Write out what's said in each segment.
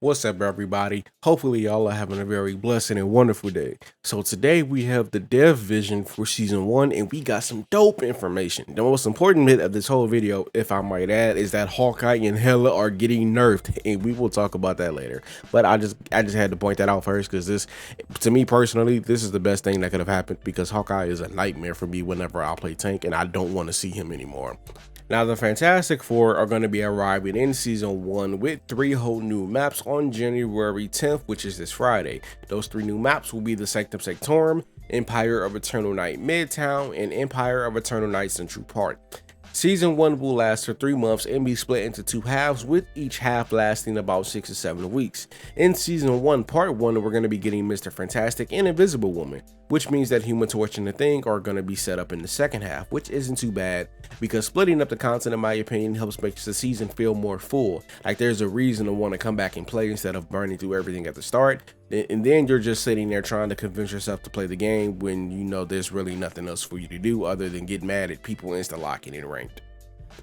What's up, everybody? Hopefully, y'all are having a very blessed and wonderful day. So, today we have the dev vision for season one, and we got some dope information. The most important bit of this whole video, if I might add, is that Hawkeye and Hela are getting nerfed, and we will talk about that later. But I just had to point that out first because this, to me personally, this is the best thing that could have happened because Hawkeye is a nightmare for me whenever I play tank, and I don't want to see him anymore. Now, the Fantastic Four are going to be arriving in Season 1 with 3 whole new maps on January 10th, which is this Friday. Those 3 new maps will be the Sanctum Sanctorum, Empire of Eternal Night Midtown, and Empire of Eternal Night Central Park. Season 1 will last for 3 months and be split into 2 halves, with each half lasting about 6 to 7 weeks. In Season 1, Part 1, we're going to be getting Mr. Fantastic and Invisible Woman, which means that Human Torch and the Thing are going to be set up in the second half, which isn't too bad, because splitting up the content, in my opinion, helps make the season feel more full. Like, there's a reason to want to come back and play instead of burning through everything at the start, and then you're just sitting there trying to convince yourself to play the game when you know there's really nothing else for you to do other than get mad at people insta-locking in ranked.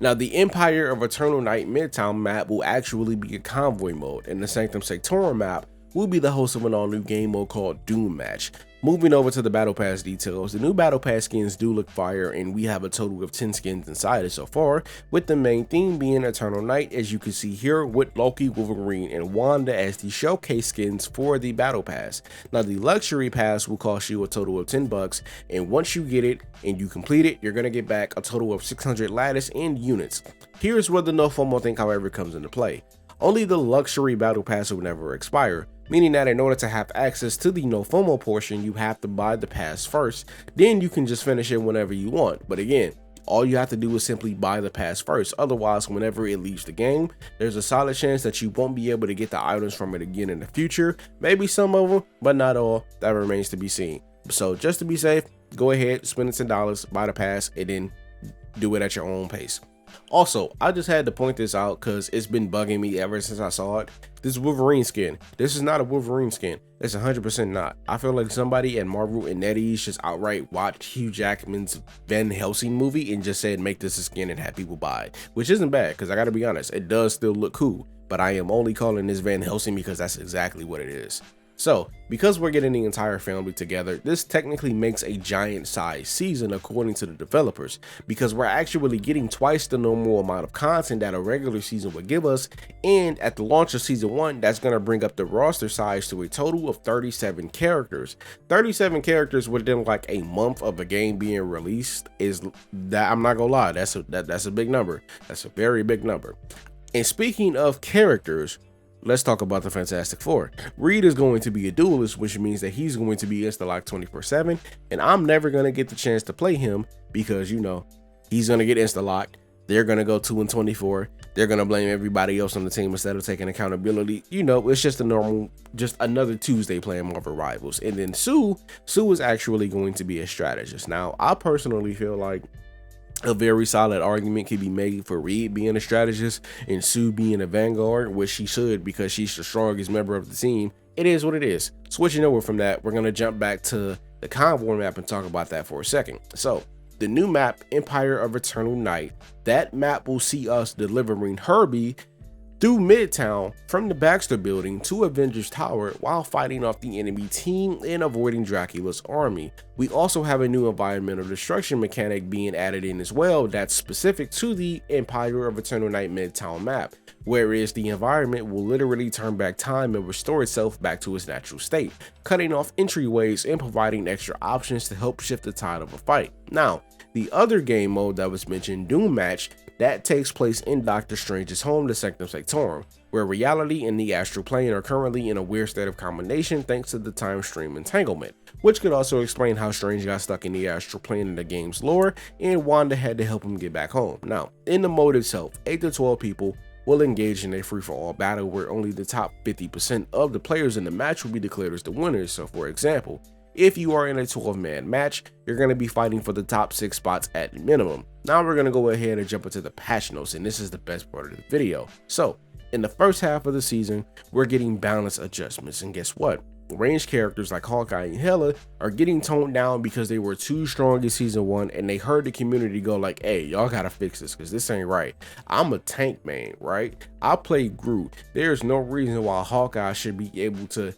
Now, the Empire of Eternal Night Midtown map will actually be a convoy mode, and the Sanctum Sanctorum map will be the host of an all-new game mode called Doom Match. Moving over to the Battle Pass details, the new Battle Pass skins do look fire, and we have a total of 10 skins inside it so far, with the main theme being Eternal Night, as you can see here, with Loki, Wolverine, and Wanda as the showcase skins for the Battle Pass. Now, the Luxury Pass will cost you a total of $10, and once you get it and you complete it, you're going to get back a total of 600 lattice and units. Here's where the no FOMO thing, however, comes into play. Only the Luxury Battle Pass will never expire, meaning that in order to have access to the no FOMO portion, you have to buy the pass first, then you can just finish it whenever you want. But again, all you have to do is simply buy the pass first. Otherwise, whenever it leaves the game, there's a solid chance that you won't be able to get the items from it again in the future. Maybe some of them, but not all. That remains to be seen. So just to be safe, go ahead, spend $10, buy the pass, and then do it at your own pace. Also, I just had to point this out because it's been bugging me ever since I saw it. This Wolverine skin. This is not a Wolverine skin. It's 100% not. I feel like somebody at Marvel and NetEase just outright watched Hugh Jackman's Van Helsing movie and just said, make this a skin and have people buy it. Which isn't bad, because I gotta be honest, it does still look cool. But I am only calling this Van Helsing because that's exactly what it is. So, because we're getting the entire family together, this technically makes a giant size season according to the developers, because we're actually getting twice the normal amount of content that a regular season would give us, and at the launch of season 1, that's going to bring up the roster size to a total of 37 characters. 37 characters within like a month of a game being released is that, I'm not gonna lie, that's a big number. That's a very big number. And speaking of characters, let's talk about the Fantastic Four. Reed is going to be a duelist, which means that he's going to be insta-locked 24/7, and I'm never going to get the chance to play him because, you know, he's going to get insta-locked. They're going to go 2-24. They're going to blame everybody else on the team instead of taking accountability. You know, it's just just another Tuesday playing Marvel Rivals. And then Sue is actually going to be a strategist. Now, I personally feel like a very solid argument can be made for Reed being a strategist and Sue being a vanguard, which she should because she's the strongest member of the team. It is what it is. Switching over from that, we're going to jump back to the convoy map and talk about that for a second. So, the new map, Empire of Eternal Night, that map will see us delivering Herbie through Midtown from the Baxter Building to Avengers Tower while fighting off the enemy team and avoiding Dracula's army. We also have a new environmental destruction mechanic being added in as well that's specific to the Empire of Eternal Night Midtown map, whereas the environment will literally turn back time and restore itself back to its natural state, cutting off entryways and providing extra options to help shift the tide of a fight. Now, the other game mode that was mentioned, Doom Match, that takes place in Doctor Strange's home, the Sanctum Sanctorum, where reality and the astral plane are currently in a weird state of combination thanks to the time stream entanglement, which could also explain how Strange got stuck in the astral plane in the game's lore, and Wanda had to help him get back home. Now, in the mode itself, 8 to 12 people will engage in a free-for-all battle where only the top 50% of the players in the match will be declared as the winners. So, for example, if you are in a 12-man match, you're going to be fighting for the top 6 spots at minimum. Now we're going to go ahead and jump into the patch notes, and this is the best part of the video. So, in the first half of the season, we're getting balance adjustments, and guess what? ranged characters like Hawkeye and Hela are getting toned down because they were too strong in season 1, and they heard the community go like, hey, y'all gotta fix this because this ain't right. I'm a tank man, right? I play Groot. There's no reason why Hawkeye should be able to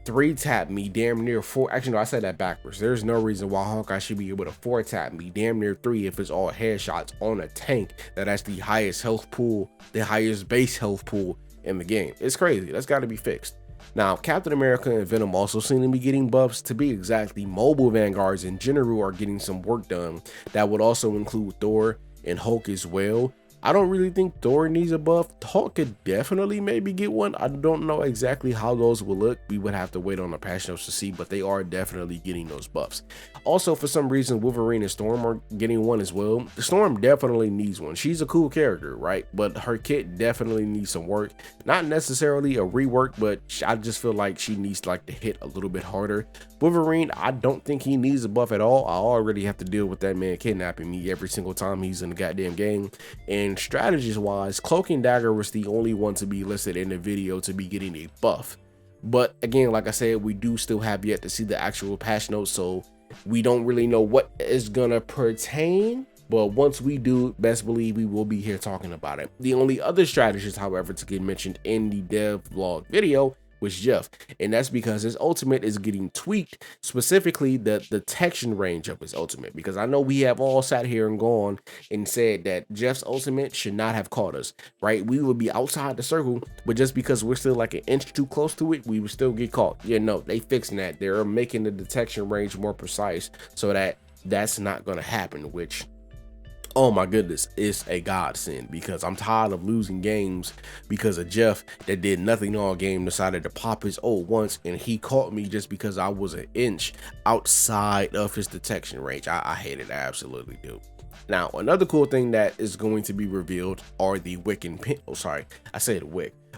3-tap me damn near 4. Actually, no, I said that backwards. There's no reason why Hawkeye should be able to 4-tap me damn near 3 if it's all headshots on a tank that has the highest health pool, the highest base health pool in the game. It's crazy. That's got to be fixed. Now, Captain America and Venom also seem to be getting buffs. To be exact, the mobile vanguards in general are getting some work done. That would also include Thor and Hulk as well. I don't really think Thor needs a buff. Hulk could definitely maybe get one. I don't know exactly how those will look. We would have to wait on the patch notes to see, but they are definitely getting those buffs. Also, for some reason, Wolverine and Storm are getting one as well. Storm definitely needs one. She's a cool character, right? But her kit definitely needs some work. Not necessarily a rework, but I just feel like she needs like to hit a little bit harder. Wolverine, I don't think he needs a buff at all. I already have to deal with that man kidnapping me every single time he's in the goddamn game. And strategies wise, Cloak and Dagger was the only one to be listed in the video to be getting a buff. But again, like I said, we do still have yet to see the actual patch notes, so we don't really know what is gonna pertain. But once we do, best believe we will be here talking about it. The only other strategist, however, to get mentioned in the dev vlog video was Jeff, and that's because his ultimate is getting tweaked, specifically the detection range of his ultimate, because I know we have all sat here and gone and said that Jeff's ultimate should not have caught us, right? We would be outside the circle, but just because we're still like an inch too close to it, we would still get caught. Yeah, no, they fixing that. They're making the detection range more precise so that that's not going to happen, which, oh my goodness, it's a godsend, because I'm tired of losing games because of Jeff that did nothing all game, decided to pop his ult once, and he caught me just because I was an inch outside of his detection range. I hate it. I absolutely do. Now, another cool thing that is going to be revealed are the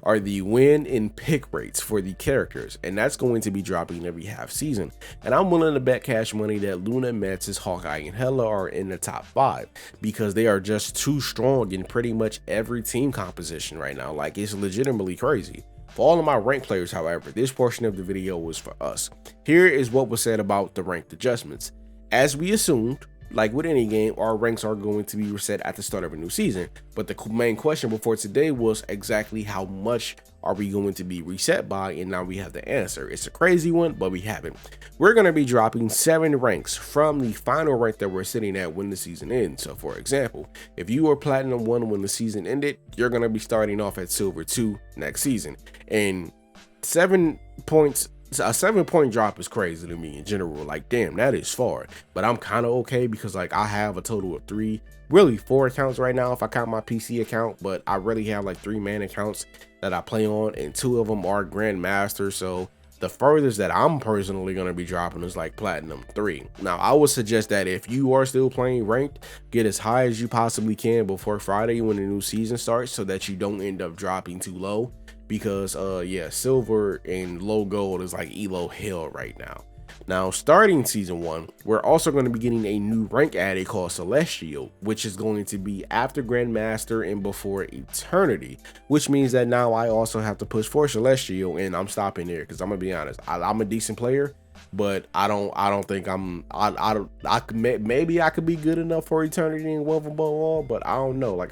are the win and pick rates for the characters, and that's going to be dropping every half season. And I'm willing to bet cash money that Luna, Mantis, Hawkeye, and Hela are in the top 5 because they are just too strong in pretty much every team composition right now. Like, it's legitimately crazy. For all of my ranked players, however, this portion of the video was for us. Here is what was said about the ranked adjustments. As we assumed, like with any game, our ranks are going to be reset at the start of a new season. But the main question before today was exactly how much are we going to be reset by, and now we have the answer. It's a crazy one, but we have it. We're going to be dropping 7 ranks from the final rank that we're sitting at when the season ends. So for example, if you were Platinum 1 when the season ended, you're going to be starting off at Silver 2 next season. And 7 points, a 7-point drop is crazy to me in general. Like, damn, that is far. But I'm kind of okay because like I have a total of 3, really 4 accounts right now if I count my PC account, but I really have like 3 main accounts that I play on, and 2 of them are Grandmaster. So the furthest that I'm personally going to be dropping is like Platinum 3. Now, I would suggest that if you are still playing ranked, get as high as you possibly can before Friday when the new season starts, so that you don't end up dropping too low. Because yeah, silver and low gold is like elo hell right now. Now, starting season 1, we're also going to be getting a new rank added called Celestial, which is going to be after Grandmaster and before Eternity, which means that now I also have to push for Celestial, and I'm stopping there because I'm gonna be honest, I'm a decent player, but I don't think maybe I could be good enough for Eternity and Love Above All, but I don't know. Like,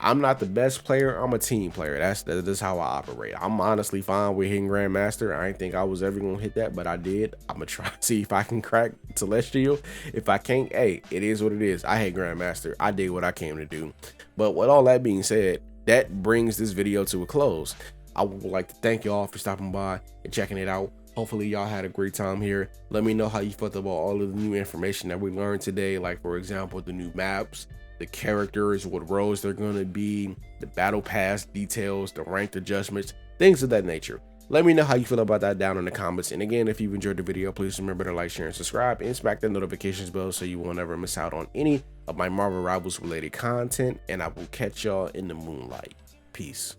I'm not the best player. I'm a team player. That's how I operate. I'm honestly fine with hitting Grandmaster. I didn't think I was ever gonna hit that, but I did. I'm gonna try to see if I can crack Celestial. If I can't, hey, it is what it is. I hate Grandmaster. I did what I came to do. But with all that being said, that brings this video to a close. I would like to thank y'all for stopping by and checking it out. Hopefully y'all had a great time here. Let me know how you felt about all of the new information that we learned today. Like, for example, the new maps, the characters, what roles they're going to be, the battle pass details, the ranked adjustments, things of that nature. Let me know how you feel about that down in the comments. And again, if you've enjoyed the video, please remember to like, share, and subscribe, and smack the notifications bell so you will never miss out on any of my Marvel Rivals related content. And I will catch y'all in the moonlight. Peace.